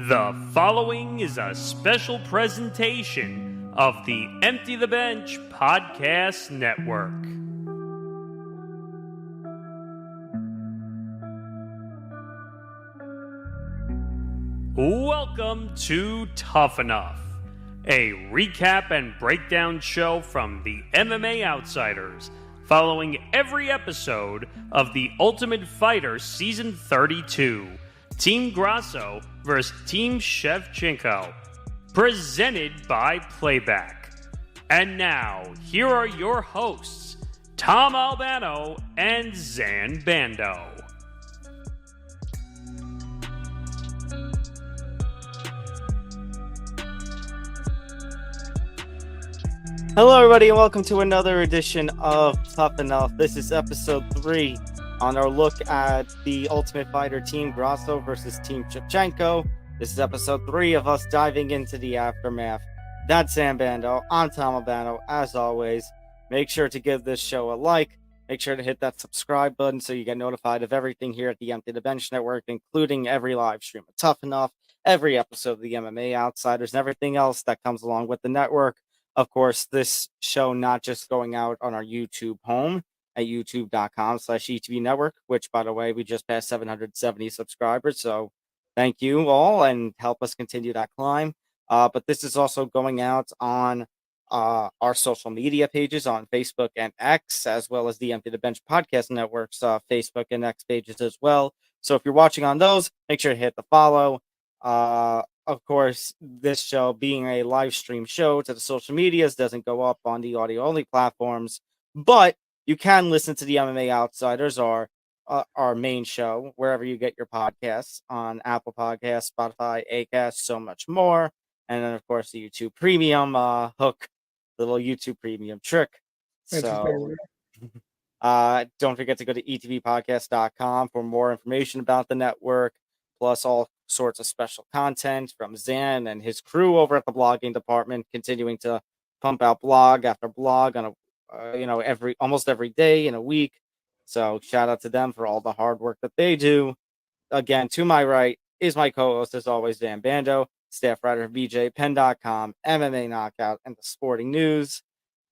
The following is a special presentation of the Empty the Bench Podcast Network. Welcome to Tough Enough, a recap and breakdown show from the MMA Outsiders, following every episode of The Ultimate Fighter Season 32. Team Grasso versus Team Shevchenko, presented by Playback. And now, here are your hosts, Tom Albano and Zain Bando. Hello, everybody, and welcome to another edition of Tough Enough. This is episode 3 on our look at the Ultimate Fighter Team Grasso versus Team Shevchenko. This is episode 3 of us diving into the aftermath. That's Zain Bando. I'm Tom Albano. As always, make sure to give this show a like. Make sure to hit that subscribe button so you get notified of everything here at the Empty the Bench Network, including every live stream of Tough Enough, every episode of the MMA Outsiders, and everything else that comes along with the network. Of course, this show not just going out on our YouTube home at youtube.com/ETB Network, which, by the way, we just passed 770 subscribers. So thank you all and help us continue that climb. But this is also going out on our social media pages on Facebook and X, as well as the Empty the Bench Podcast Network's Facebook and X pages as well. So if you're watching on those, make sure to hit the follow. Of course, this show being a live stream show to the social medias doesn't go up on the audio only platforms, but you can listen to the MMA Outsiders, our main show, wherever you get your podcasts, on Apple Podcasts, Spotify, Acast, so much more. And then, of course, the YouTube Premium hook, little YouTube Premium trick. So don't forget to go to etbpodcast.com for more information about the network, plus all sorts of special content from Zain and his crew over at the blogging department, continuing to pump out blog after blog on a almost every day in a week. So shout out to them for all the hard work that they do. Again, to my right is my co-host, as always, Zain Bando, staff writer of BJPen.com, MMA Knockout, and the Sporting News.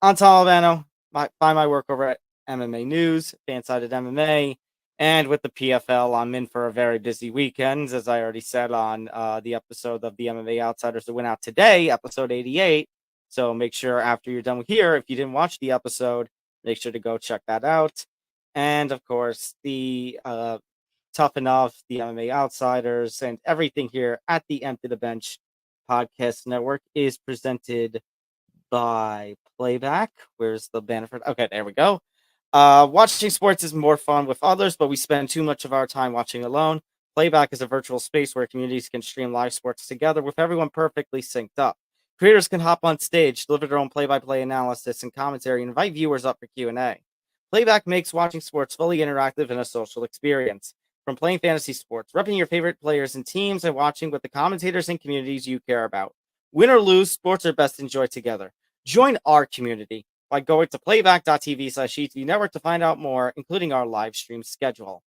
I'm Tom Albano. Find my work over at MMA News, Fansided MMA, and with the PFL, I'm in for a very busy weekend, as I already said on the episode of the MMA Outsiders that went out today, episode 88. So make sure after you're done here, if you didn't watch the episode, make sure to go check that out. And of course, the Tough Enough, the MMA Outsiders, and everything here at the Empty the Bench Podcast Network is presented by Playback. Where's the banner for? Okay, there we go. Watching sports is more fun with others, but we spend too much of our time watching alone. Playback is a virtual space where communities can stream live sports together with everyone perfectly synced up. Creators can hop on stage, deliver their own play-by-play analysis and commentary, and invite viewers up for Q&A. Playback makes watching sports fully interactive and a social experience. From playing fantasy sports, repping your favorite players and teams, and watching with the commentators and communities you care about. Win or lose, sports are best enjoyed together. Join our community by going to playback.tv/ETB Network to find out more, including our live stream schedule.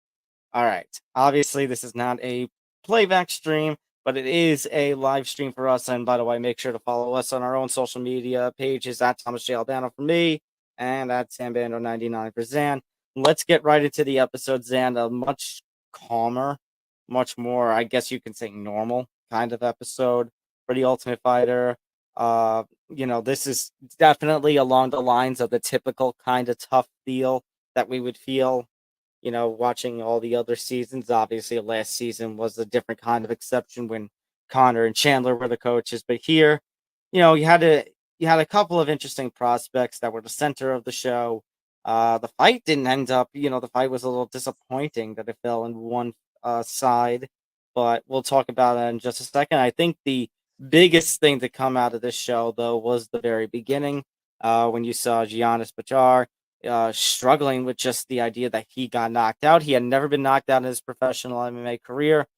All right. Obviously, this is not a playback stream, but it is a live stream for us. And by the way, make sure to follow us on our own social media pages at Thomas J. Albano for me and at SamBando99 for Zain. Let's get right into the episode, Zain. A much calmer, much more, I guess you can say, normal kind of episode for the Ultimate Fighter. This is definitely along the lines of the typical kind of tough feel that we would feel, watching all the other seasons. Obviously, last season was a different kind of exception when Connor and Chandler were the coaches. But here, you had a couple of interesting prospects that were the center of the show. The fight didn't end up, the fight was a little disappointing that it fell in one side. But we'll talk about it in just a second. I think the biggest thing to come out of this show, though, was the very beginning when you saw Giannis Bachar struggling with just the idea that he got knocked out. He had never been knocked out in his professional MMA career.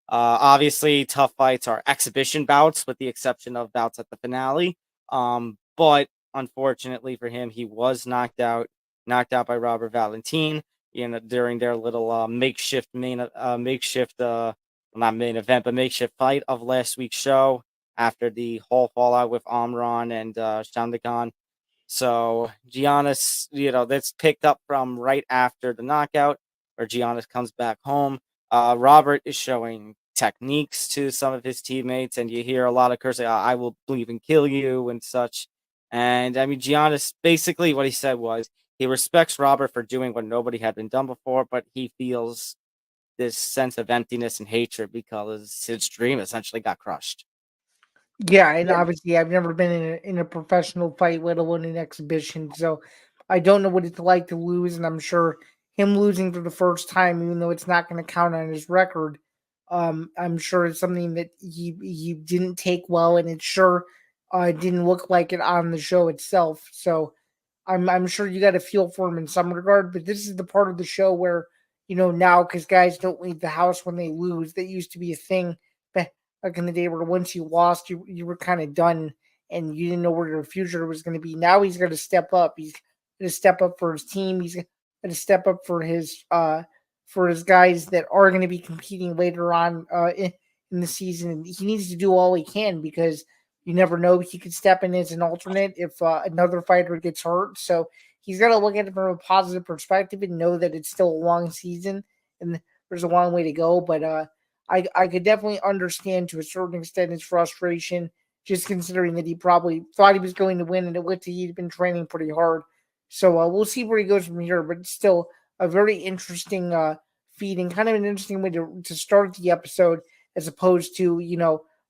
Obviously, tough fights are exhibition bouts, with the exception of bouts at the finale. But unfortunately for him, he was knocked out by Robert Valentin during their little makeshift not main event, but makeshift fight of last week's show after the whole fallout with Omron and Shandakan. So Giannis, that's picked up from right after the knockout, where Giannis comes back home. Robert is showing techniques to some of his teammates, and you hear a lot of cursing, I will believe and kill you and such. And I mean, Giannis, basically what he said was he respects Robert for doing what nobody had been done before, but he feels this sense of emptiness and hatred because his dream essentially got crushed. Yeah, and obviously I've never been in a professional fight, let alone an exhibition. So I don't know what it's like to lose, and I'm sure him losing for the first time, even though it's not going to count on his record, I'm sure it's something that he didn't take well, and it sure didn't look like it on the show itself. So I'm sure you got to feel for him in some regard, but this is the part of the show where now because guys don't leave the house when they lose. That used to be a thing back in the day where once you lost, you were kind of done and you didn't know where your future was going to be. Now he's going to step up. He's going to step up for his team. He's going to step up for his guys that are going to be competing later on in the season. He needs to do all he can because you never know. He could step in as an alternate if another fighter gets hurt. So he's got to look at it from a positive perspective and know that it's still a long season and there's a long way to go. But I could definitely understand to a certain extent his frustration, just considering that he probably thought he was going to win and it looked like he'd been training pretty hard. So we'll see where he goes from here. But it's still a very interesting feed and kind of an interesting way to start the episode as opposed to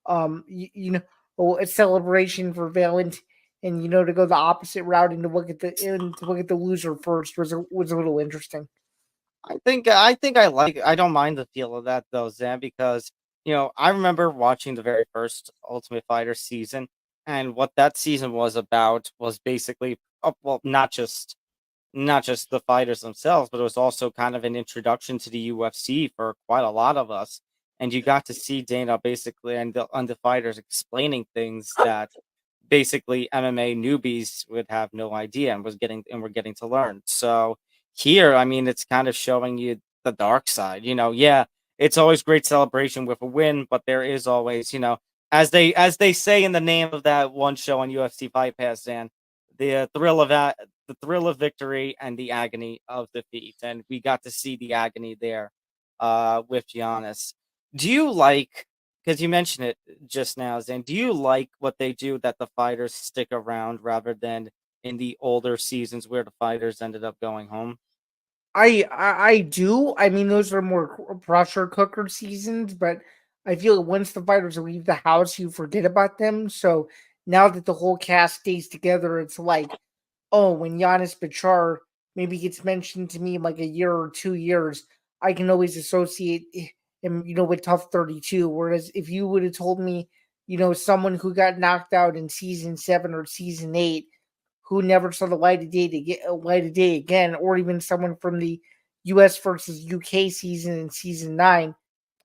a celebration for Valent, and to go the opposite route and to look at the loser first was a little interesting. I don't mind the feel of that though, Zan, because I remember watching the very first Ultimate Fighter season, and what that season was about was basically well, not just the fighters themselves, but it was also kind of an introduction to the UFC for quite a lot of us. And you got to see Dana basically and the fighters explaining things that basically MMA newbies would have no idea and we're getting to learn. So here, I mean, it's kind of showing you the dark side. Yeah, it's always great celebration with a win, but there is always, as they say in the name of that one show on UFC Fight Pass, and the thrill of victory and the agony of defeat. And we got to see the agony there with Giannis. Do you like, because you mentioned it just now, Zane, do you like what they do that the fighters stick around rather than in the older seasons where the fighters ended up going home? I do. I mean, those are more pressure cooker seasons, but I feel like once the fighters leave the house, you forget about them. So now that the whole cast stays together, it's like, oh, when Giannis Bachar maybe gets mentioned to me in like a year or 2 years, I can always associate him, with Tough 32. Whereas if you would have told me, someone who got knocked out in season 7 or season 8, who never saw the light of day again, or even someone from the U.S. versus UK season in season 9,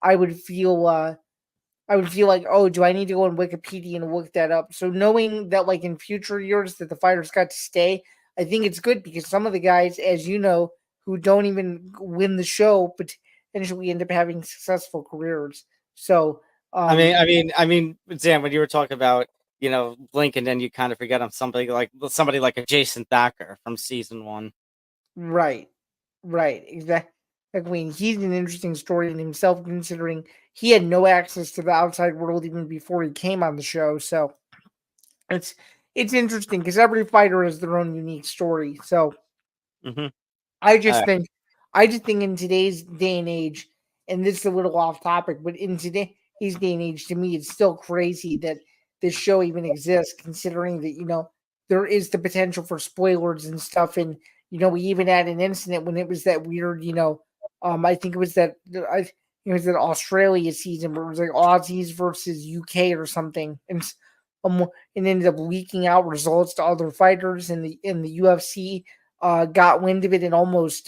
I would feel like, oh, do I need to go on Wikipedia and look that up? So knowing that, like in future years, that the fighters got to stay, I think it's good because some of the guys, as you know, who don't even win the show, but potentially end up having successful careers. So, I mean, Zan, when you were talking about Blink, and then you kind of forget on somebody like a Jason Thacker from season 1. right, right, exactly. I mean, he's an interesting story in himself, considering he had no access to the outside world even before he came on the show. So it's it's interesting because every fighter has their own unique story. So Mm-hmm. I just think in today's day and age, and this is a little off topic, but in today's day and age, to me, it's still crazy that this show even exists, considering that there is the potential for spoilers and stuff, and we even had an incident when it was that weird, I think it was that Australia season where it was like Aussies versus UK or something, and ended up leaking out results to other fighters in the UFC got wind of it and almost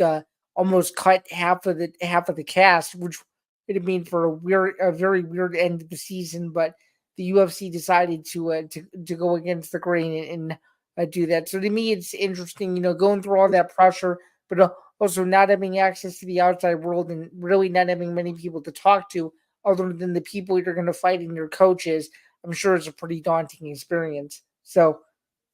cut half of the cast, which would have been for a very weird end of the season. But the UFC decided to go against the grain and do that. So to me, it's interesting, going through all that pressure, but also not having access to the outside world and really not having many people to talk to. other than the people you're going to fight and your coaches, I'm sure it's a pretty daunting experience. So,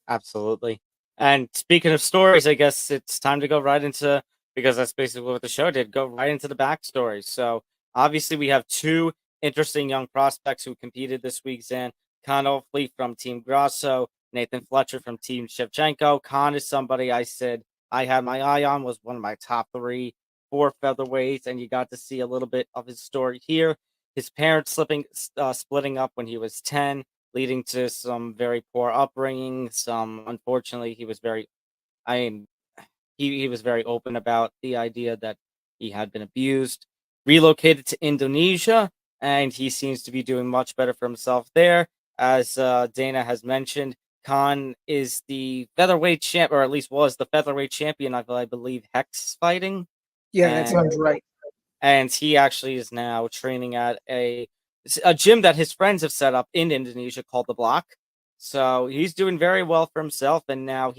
Absolutely. And speaking of stories, I guess it's time to go right into, because that's basically what the show did, go right into the backstories. So obviously we have two interesting young prospects who competed this week, Zan. Khan Ofley from Team Grasso, Nathan Fletcher from Team Shevchenko. Khan is somebody I said I had my eye on, was one of my top 4 featherweights, and you got to see a little bit of his story here. His parents splitting up when he was 10, leading to some very poor upbringing. Unfortunately, he was very, I mean, he was very open about the idea that he had been abused. Relocated to Indonesia, and he seems to be doing much better for himself there. As Dana has mentioned, Khan is the featherweight champ, or at least was the featherweight champion, I believe, Hex fighting. yeah, that sounds right. And he actually is now training at a gym that his friends have set up in Indonesia called the Block. So he's doing very well for himself, and now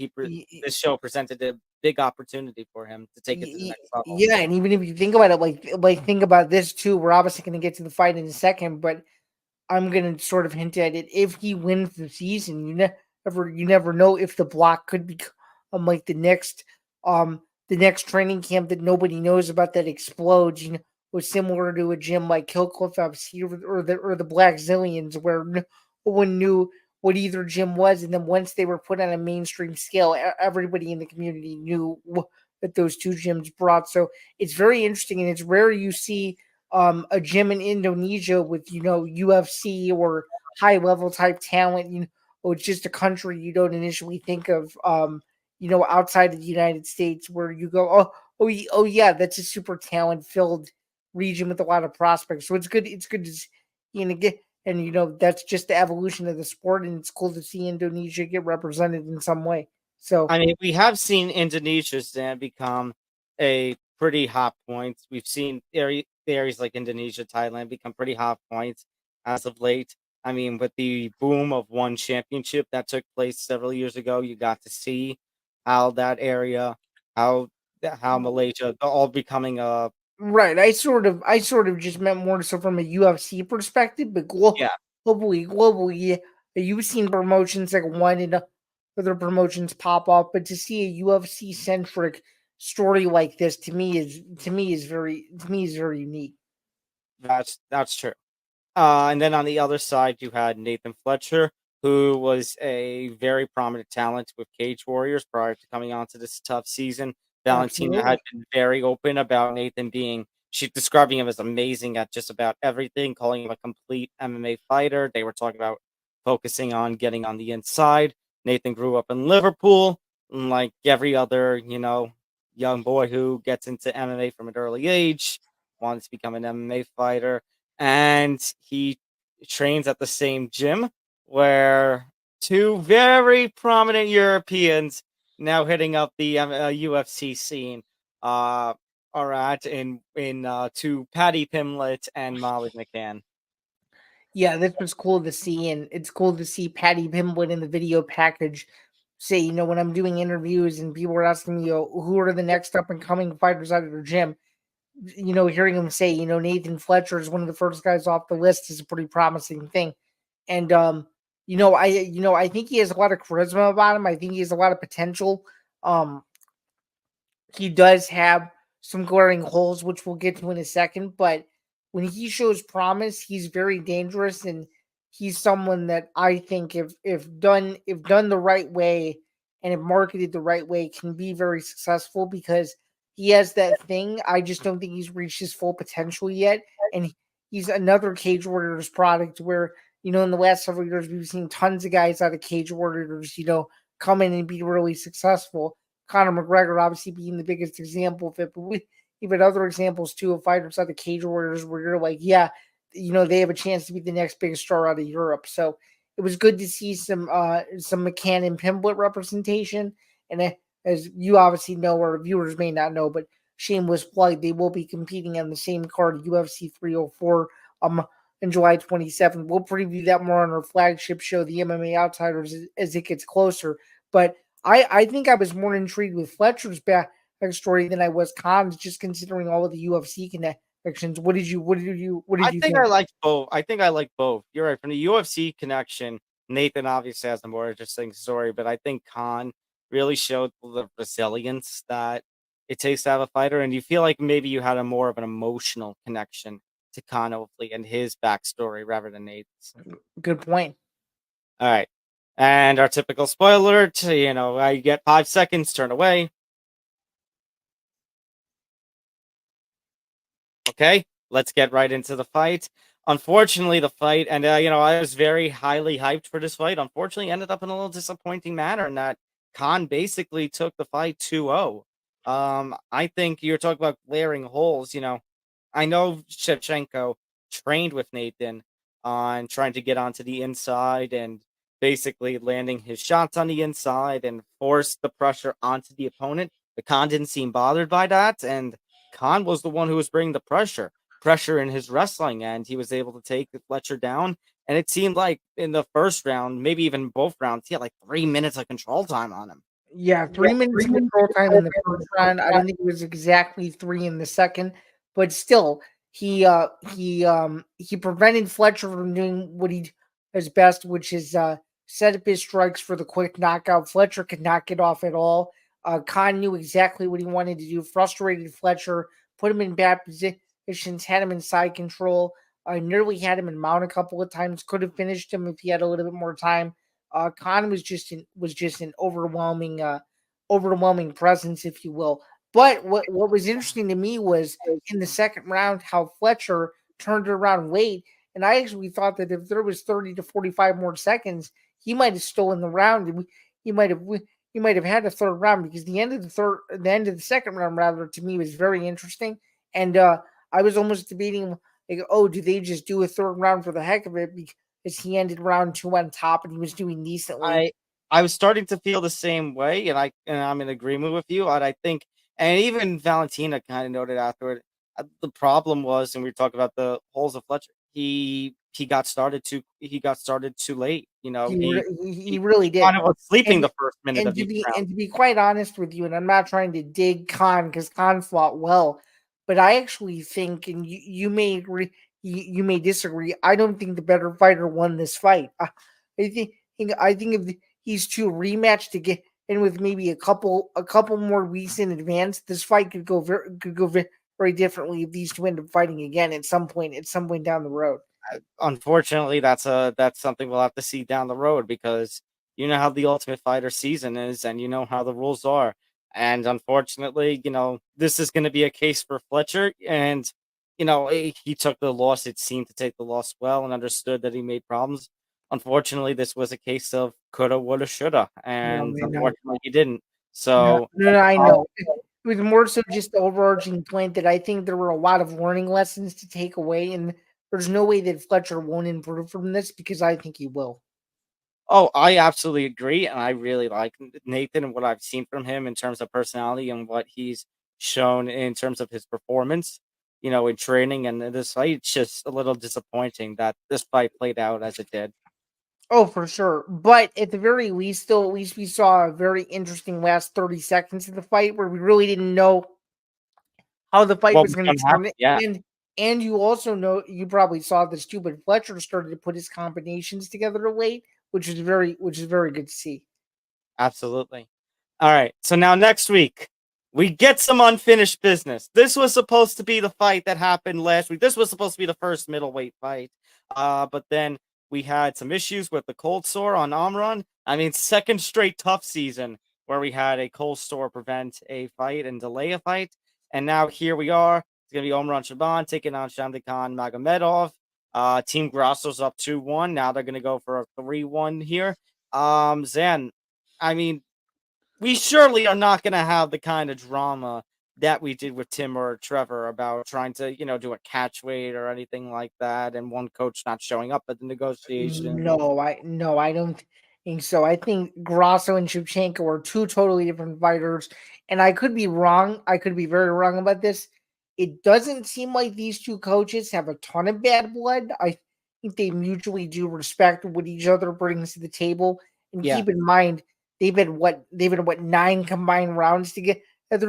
this show presented a big opportunity for him to take it to the next level. Yeah, and even if you think about it, like think about this too. We're obviously going to get to the fight in a second, but I'm going to sort of hint at it. If he wins the season, you never know if the Block could become like the next training camp that nobody knows about that explodes. Was similar to a gym like Killcliff FC or the Black Zillions, where no one knew what either gym was, and then once they were put on a mainstream scale, everybody in the community knew that those two gyms brought. So it's very interesting, and it's rare you see a gym in Indonesia with UFC or high level type talent. Or it's just a country you don't initially think of. Outside of the United States, where you go, oh yeah, that's a super talent filled region with a lot of prospects. So it's good. It's good to get, and that's just the evolution of the sport, and it's cool to see Indonesia get represented in some way. So I mean, we have seen Indonesia become a pretty hot point. We've seen areas like Indonesia, Thailand become pretty hot points as of late. I mean, with the boom of one championship that took place several years ago, you got to see how that area, how Malaysia, all becoming a right. I sort of just meant more so from a UFC perspective, but yeah. globally, you've seen promotions like one and other promotions pop up, but to see a UFC centric story like this to me is very unique. That's true. And then on the other side, you had Nathan Fletcher, who was a very prominent talent with Cage Warriors prior to coming onto this TUF season. Valentina had been very open about Nathan she's describing him as amazing at just about everything, calling him a complete MMA fighter. They were talking about focusing on getting on the inside. Nathan grew up in Liverpool, like every other, young boy who gets into MMA from an early age, wants to become an MMA fighter. And he trains at the same gym where two very prominent Europeans now hitting up the UFC scene are at in to Paddy Pimblett and Molly McCann. Yeah, this was cool to see, and it's cool to see Paddy Pimblett in the video package say, when I'm doing interviews and people are asking me, who are the next up and coming fighters out of their gym, hearing him say, Nathan Fletcher is one of the first guys off the list is a pretty promising thing. And I think he has a lot of charisma about him. I think he has a lot of potential. He does have some glaring holes, which we'll get to in a second, but when he shows promise, he's very dangerous, and he's someone that I think if done the right way and if marketed the right way can be very successful, because he has that thing. I just don't think he's reached his full potential yet, and he's another Cage Warriors product where in the last several years we've seen tons of guys out of Cage Warriors come in and be really successful. Conor McGregor obviously being the biggest example of it, but we've had other examples too of fighters out of Cage Warriors where you're like, yeah, they have a chance to be the next big star out of Europe. So it was good to see some McCann and Pimblett representation. And as you obviously know, or viewers may not know, but shameless plug, they will be competing on the same card, UFC 304, on July 27th. We'll preview that more on our flagship show, the MMA Outsiders, as it gets closer. But I think I was more intrigued with Fletcher's backstory than I was Khan's, just considering all of the UFC connections. What did you I think think? I like both. I think I like both. You're right. From the UFC connection, Nathan obviously has a more interesting story, but I think Khan really showed the resilience that it takes to have a fighter. And you feel like maybe you had a more of an emotional connection to Khan, hopefully, and his backstory rather than Nathan's. Good point. All right. And our typical spoiler, I get 5 seconds, turn away. Okay, let's get right into the fight. Unfortunately, the fight, and I was very highly hyped for this fight. Unfortunately, ended up in a little disappointing manner in that Khan basically took the fight 2-0. I think you're talking about glaring holes. I know Shevchenko trained with Nathan on trying to get onto the inside and basically landing his shots on the inside and force the pressure onto the opponent. But Khan didn't seem bothered by that, and Khan was the one who was bringing the pressure in his wrestling, and he was able to take Fletcher down. And it seemed like in the first round, maybe even both rounds, he had like 3 minutes of control time on him. Yeah, 3 minutes of control time in the first round. I don't think it was exactly 3 in the second, but still, he prevented Fletcher from doing what he does best, which is set up his strikes for the quick knockout. Fletcher could not get off at all. Khan knew exactly what he wanted to do, frustrated Fletcher, put him in bad positions, had him in side control. Nearly had him in mount a couple of times. Could have finished him if he had a little bit more time. Khan was just an overwhelming presence, if you will. But what was interesting to me was in the second round how Fletcher turned it around late, and I actually thought that if there was 30 to 45 more seconds, he might have stolen the round, and he might have had a third round, because the end of the second round rather, to me, was very interesting, and I was almost debating like, oh, do they just do a third round for the heck of it? Because he ended round 2 on top and he was doing decently. I was starting to feel the same way, and I'm in agreement with you. And I think, and even Valentina kind of noted afterward, the problem was, and we talked about the holes of Fletcher. He got started too late. He really did. Kind of was sleeping And, the first minute and of to each round. to be quite honest with you, and I'm not trying to dig Khan because Khan fought well, but I actually think, and you may agree, you may disagree. I don't think the better fighter won this fight. I think if these two rematched to get in with maybe a couple more weeks in advance, this fight could go very differently if these two end up fighting again at some point down the road. Unfortunately, that's something we'll have to see down the road, because you know how the Ultimate Fighter season is, and you know how the rules are. And unfortunately, this is going to be a case for Fletcher. And he took the loss. It seemed to take the loss well, and understood that he made problems. Unfortunately, this was a case of coulda, woulda, shoulda, No, and man, no. unfortunately, he didn't. No, So, no, I know. It was more so just the overarching point that I think there were a lot of learning lessons to take away, and there's no way that Fletcher won't improve from this, because I think he will. oh, I absolutely agree, and I really like Nathan and what I've seen from him in terms of personality and what he's shown in terms of his performance. In training, and in this fight, it's just a little disappointing that this fight played out as it did. Oh, for sure. But at the very least, still, at least we saw a very interesting last 30 seconds of the fight where we really didn't know how the fight What was was going going to to happen? turn. Yeah, And you also know, you probably saw this too, but Fletcher started to put his combinations together late, which is very good to see. absolutely. All right. So now next week, we get some unfinished business. This was supposed to be the fight that happened last week. This was supposed to be the first middleweight fight. But then we had some issues with the cold sore on Amran. I mean, second straight tough season where we had a cold sore prevent a fight and delay a fight. And now here we are. It's going to be Omran Shaban taking on Shamdekhan Magomedov. Team Grasso's up 2-1. Now they're going to go for a 3-1 here. Zain, I mean, we surely are not going to have the kind of drama that we did with Tim or Trevor about trying to, do a catch weight or anything like that, and one coach not showing up at the negotiation. No, I don't think so. I think Grasso and Shevchenko are two totally different fighters, and I could be wrong. I could be very wrong about this. It doesn't seem like these two coaches have a ton of bad blood. I think they mutually do respect what each other brings to the table, and Yeah, keep in mind they've had what 9 combined rounds together,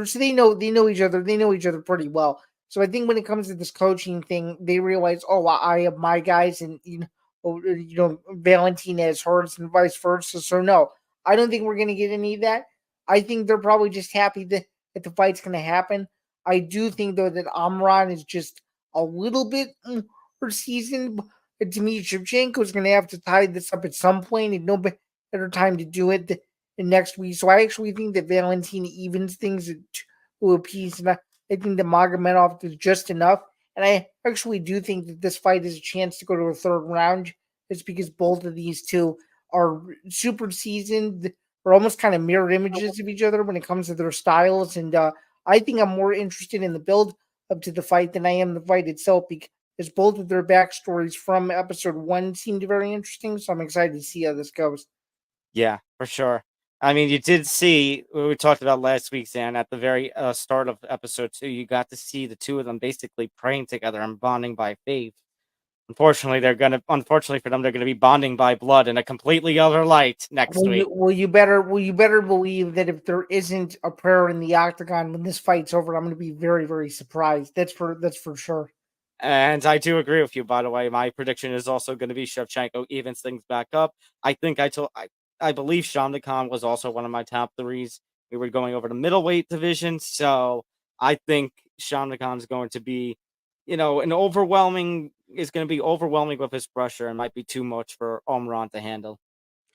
so they know each other. They know each other pretty well. So I think when it comes to this coaching thing, they realize, oh, I have my guys, and Valentina has hers, and vice versa. So no, I don't think we're going to get any of that. I think they're probably just happy that the fight's going to happen. I do think though that Amran is just a little bit per season. To me, Shevchenko is going to have to tie this up at some point, and no better time to do it than next week. So I actually think that Valentina evens things to a piece, and I think that Magomedov does just enough. And I actually do think that this fight is a chance to go to a third round. It's because both of these two are super seasoned, or almost kind of mirror images of each other when it comes to their styles. And I think I'm more interested in the build up to the fight than I am the fight itself, because both of their backstories from episode 1 seemed very interesting. So I'm excited to see how this goes. Yeah, for sure. I mean, you did see what we talked about last week, Zain, at the very start of episode 2. You got to see the two of them basically praying together and bonding by faith. Unfortunately for them, they're gonna be bonding by blood in a completely other light next week. You better believe that if there isn't a prayer in the octagon when this fight's over, I'm going to be very, very surprised. That's for sure. And I do agree with you, by the way. My prediction is also going to be Shevchenko evens things back up. I think I believe Shamdakan was also one of my top threes. We were going over the middleweight division, so I think Shamdakan is going to be, overwhelming with his pressure and might be too much for Omran to handle.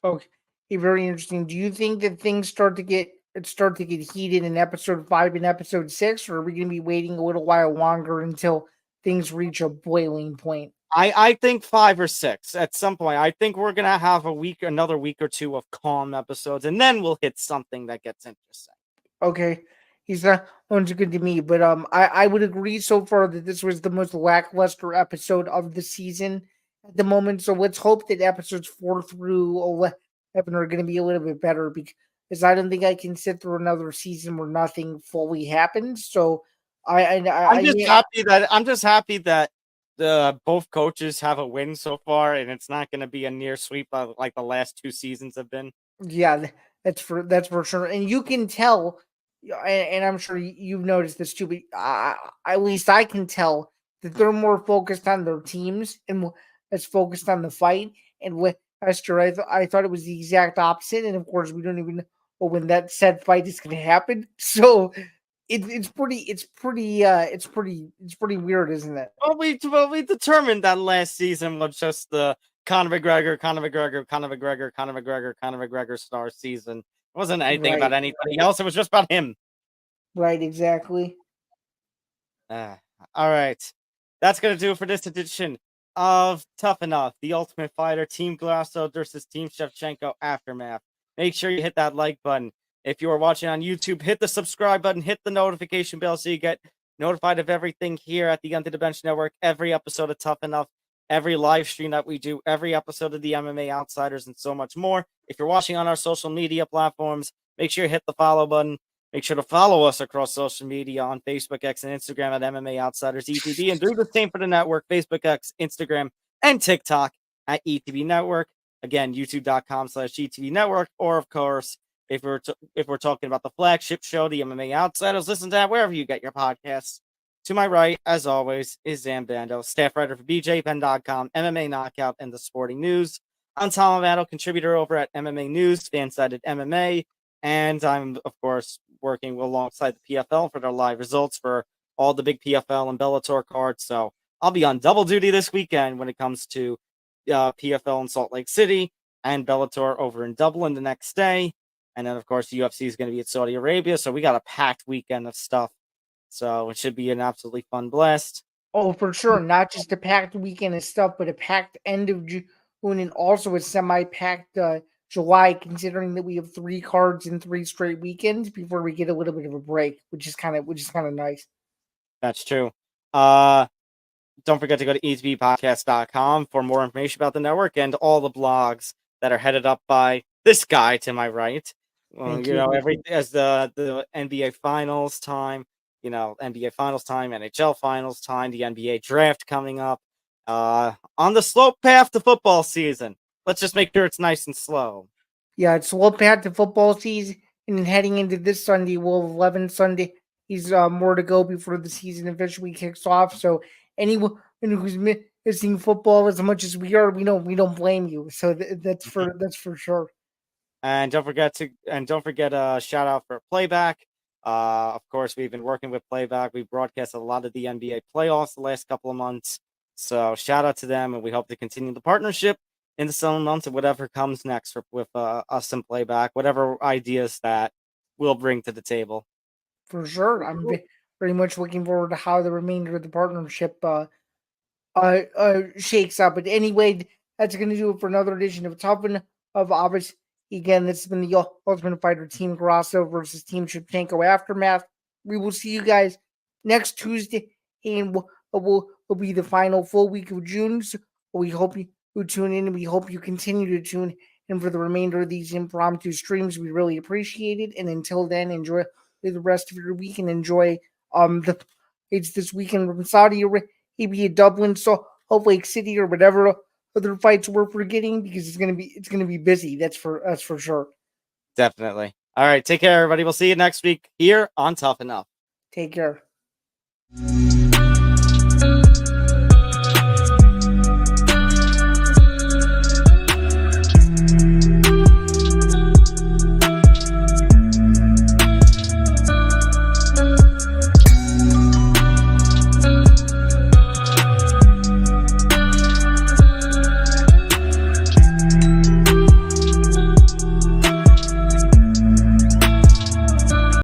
Okay, very interesting. Do you think that things start to get heated in episode 5 and episode 6, or are we going to be waiting a little while longer until things reach a boiling point? I think 5 or 6 at some point. I think we're gonna have another week or two of calm episodes, and then we'll hit something that gets interesting. Okay, he's not sounds good to me, but I would agree so far that this was the most lackluster episode of the season at the moment. So let's hope that episodes 4 through 11 are going to be a little bit better, because I don't think I can sit through another season where nothing fully happens. So I'm just happy that the both coaches have a win so far, and it's not going to be a near sweep like the last 2 seasons have been. Yeah, that's for sure, and you can tell, and I'm sure you've noticed this too. But at least I can tell that they're more focused on their teams and less focused on the fight. And with Esther, I thought it was the exact opposite. And of course, we don't even know when that said fight is going to happen. So it's pretty weird, isn't it? Well, we determined that last season was just the Conor McGregor star season. It wasn't anything about anybody else. It was just about him. Right, exactly. All right. That's going to do it for this edition of Tough Enough, the Ultimate Fighter, Team Grasso versus Team Shevchenko Aftermath. Make sure you hit that like button. If you are watching on YouTube, hit the subscribe button, hit the notification bell so you get notified of everything here at the Under the Bench Network, every episode of Tough Enough, every live stream that we do, every episode of the MMA Outsiders, and so much more. If you're watching on our social media platforms, make sure you hit the follow button. Make sure to follow us across social media on Facebook, X, and Instagram at MMA Outsiders ETB, and do the same for the network, Facebook, X, Instagram, and TikTok at ETB Network. Again, youtube.com/ETB Network, or of course, if we're talking about the flagship show, the MMA Outsiders, listen to that wherever you get your podcasts. To my right, as always, is Zain Bando, staff writer for BJPen.com, MMA Knockout, and The Sporting News. I'm Tom Albano, contributor over at MMA News, Fansided MMA, and I'm, of course, working alongside the PFL for their live results for all the big PFL and Bellator cards. So I'll be on double duty this weekend when it comes to PFL in Salt Lake City and Bellator over in Dublin the next day. And then, of course, the UFC is going to be at Saudi Arabia. So we got a packed weekend of stuff. So it should be an absolutely fun blast. Oh, for sure. Not just a packed weekend of stuff, but a packed end of June and also a semi-packed July, considering that we have 3 cards in 3 straight weekends before we get a little bit of a break, which is kind of nice. That's true. Don't forget to go to etbpodcast.com for more information about the network and all the blogs that are headed up by this guy to my right. As the NBA Finals time, NBA Finals time, NHL Finals time, the NBA Draft coming up, on the slow path to football season. Let's just make sure it's nice and slow. Yeah, it's slow path to football season, and then heading into this Sunday, we'll have 11 Sunday he's more to go before the season officially kicks off. So anyone who's missing football as much as we are, we don't blame you. So that's for sure. And don't forget a shout out for Playback. Of course, we've been working with Playback. We broadcast a lot of the NBA playoffs the last couple of months. So shout out to them, and we hope to continue the partnership in the summer months and whatever comes next with us and Playback, whatever ideas that we'll bring to the table. For sure. I'm very much looking forward to how the remainder of the partnership shakes up. But anyway, that's going to do it for another edition of Tough Enough. Obviously, again, this has been the Ultimate Fighter Team Grasso versus Team Shevchenko Aftermath. We will see you guys next Tuesday, and we'll be the final full week of June. So we hope you tune in, and we hope you continue to tune in for the remainder of these impromptu streams. We really appreciate it. And until then, enjoy the rest of your week and enjoy it's this weekend from Saudi Arabia, Dublin, Salt Lake City, or whatever other fights we're forgetting, because it's gonna be busy. That's for sure. Definitely. All right, take care, everybody. We'll see you next week here on Tough Enough. Take care.